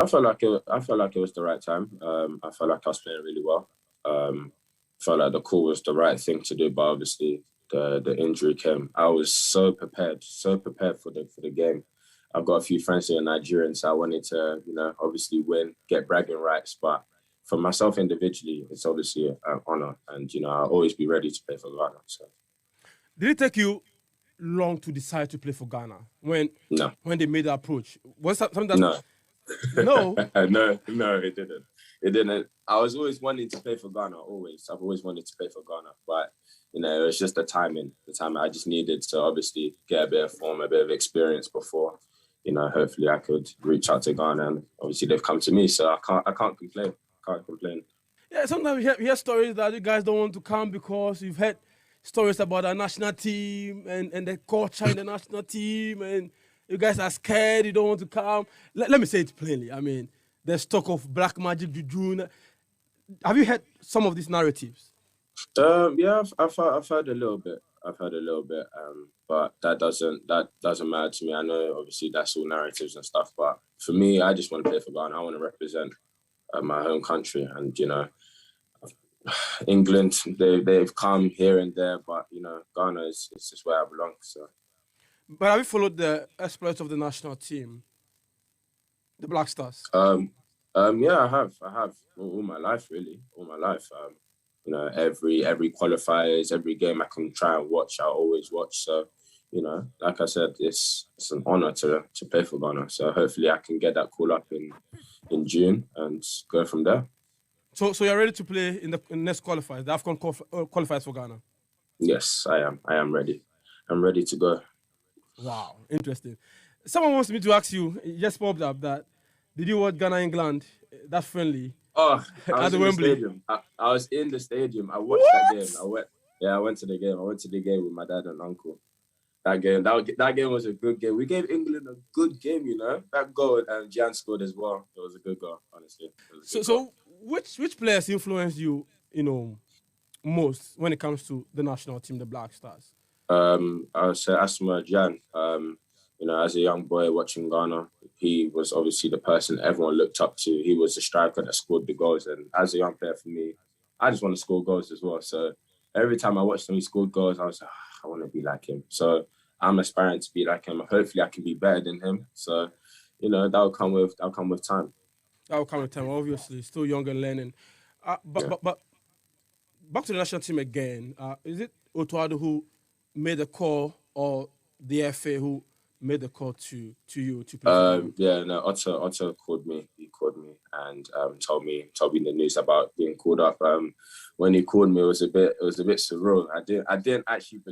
I felt like it was the right time. I felt like I was playing really well. Felt like the call was the right thing to do, but obviously the injury came. I was so prepared for the game. I've got a few friends who are Nigerian, so I wanted to, obviously win, get bragging rights. But for myself individually, it's obviously an honor, and I'll always be ready to play for Ghana. So Did it take you long to decide to play for Ghana no, when they made the approach? Was that something that no, no? no, it didn't. It didn't. I was always wanting to play for Ghana. I've always wanted to play for Ghana, but it was just the timing. The time I just needed to obviously get a bit of form, a bit of experience before, hopefully I could reach out to Ghana, and obviously they've come to me, so I can't complain. Can't complain. Yeah, sometimes we hear stories that you guys don't want to come because you've heard stories about our national team and the culture in the national team, and you guys are scared, you don't want to come. Let me say it plainly. I mean, there's talk of black magic, juju. Have you heard some of these narratives? Yeah, I've heard a little bit. I've heard a little bit, but that doesn't matter to me. I know obviously that's all narratives and stuff, but for me, I just want to play for Ghana. I want to represent my home country, and England, they've come here and there, but Ghana is just where I belong. So But have you followed the exploits of the national team, the Black Stars? yeah, I have all my life, really, all my life. Every qualifiers, every game I can try and watch, I always watch. So like I said, it's an honor to play for Ghana. So hopefully I can get that call up in June and go from there. So you're ready to play in the next qualifiers, the AFCON qualifiers for Ghana? Yes, I am. I am ready. I'm ready to go. Wow, interesting. Someone wants me to ask you, it just popped up that, did you watch Ghana England, that friendly, Oh, I at was the in the Wembley? stadium. I was in the stadium. I watched that game. I went to the game. I went to the game with my dad and uncle. That game was a good game. We gave England a good game, That goal, and Jan scored as well. It was a good goal, honestly. It was a good goal. So which players influenced you, most when it comes to the national team, the Black Stars? I would say Asma Jan. As a young boy watching Ghana, he was obviously the person everyone looked up to. He was the striker that scored the goals, and as a young player for me, I just want to score goals as well. So every time I watched him, he scored goals. I was like, I want to be like him. So I'm aspiring to be like him. Hopefully, I can be better than him. So, that'll come with time. That will come with time, obviously, still young and learning. Yeah. But back to the national team again. Is it Otuado who made the call, or the FA who made the call to you to play for Ghana? Yeah, no, Otto called me. He called me and told me the news about being called up. When he called me, it was a bit surreal. I didn't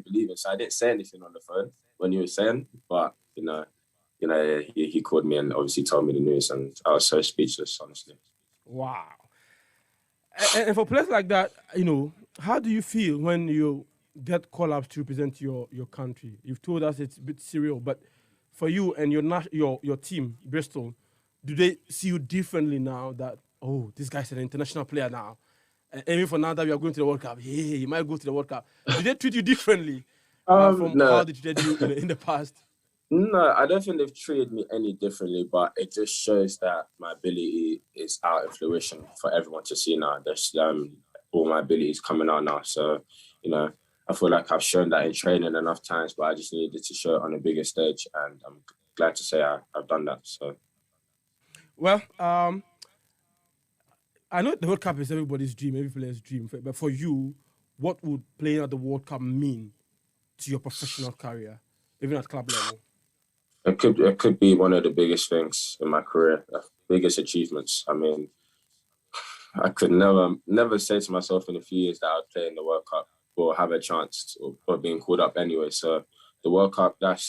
believe it, so I didn't say anything on the phone when he was saying. But he called me and obviously told me the news, and I was so speechless, honestly. Wow. And for players like that, how do you feel when you get call ups to represent your country? You've told us it's a bit surreal, but for you and your team, Bristol, do they see you differently now that, oh, this guy's an international player now? And even for now that we are going to the World Cup, hey, he might go to the World Cup. Do they treat you differently from how No, they treated you in the past? no, I don't think they've treated me any differently, but it just shows that my ability is out in fruition for everyone to see now. There's all my abilities coming out now. So, I feel like I've shown that in training enough times, but I just needed to show it on a bigger stage, and I'm glad to say I've done that. So, Well, I know the World Cup is everybody's dream, every player's dream, but for you, what would playing at the World Cup mean to your professional career, even at club level? it could be one of the biggest things in my career, biggest achievements. I mean, I could never say to myself in a few years that I'd play in the World Cup or have a chance of being called up anyway. So the World Cup, that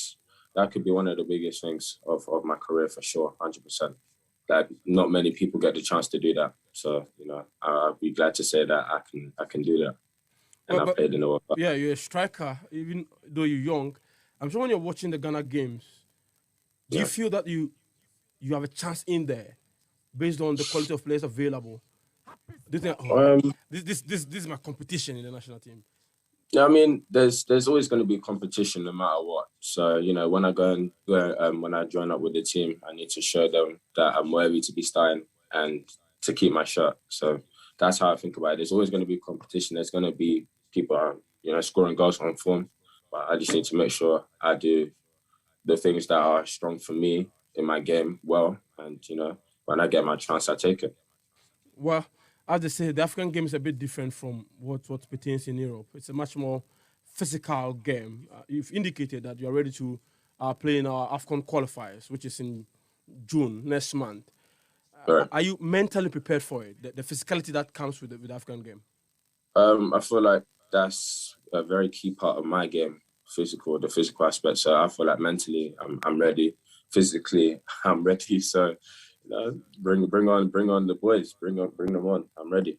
could be one of the biggest things of my career for sure, 100%. That not many people get the chance to do that. So I'll be glad to say that I can do that, and Well, I've but played in the World Cup. yeah, you're a striker, even though you're young. I'm sure when you're watching the Ghana games, do you Yeah. feel that you have a chance in there based on the quality of players available? Do you think, oh, Um, this is my competition in the national team? Yeah, I mean, there's always going to be competition no matter what. So when I when I join up with the team, I need to show them that I'm worthy to be starting and to keep my shirt. So that's how I think about it. There's always going to be competition. There's going to be people, scoring goals on form, but I just need to make sure I do the things that are strong for me in my game well, and when I get my chance, I take it. Well, as they say, the African game is a bit different from what pertains in Europe. It's a much more physical game. You've indicated that you're ready to play in our AFCON qualifiers, which is in June next month. Right. Are you mentally prepared for it? The physicality that comes with the African game. I feel like that's a very key part of my game, the physical aspect. So I feel like mentally, I'm ready. Physically, I'm ready. So, bring on the boys. Bring them on. I'm ready.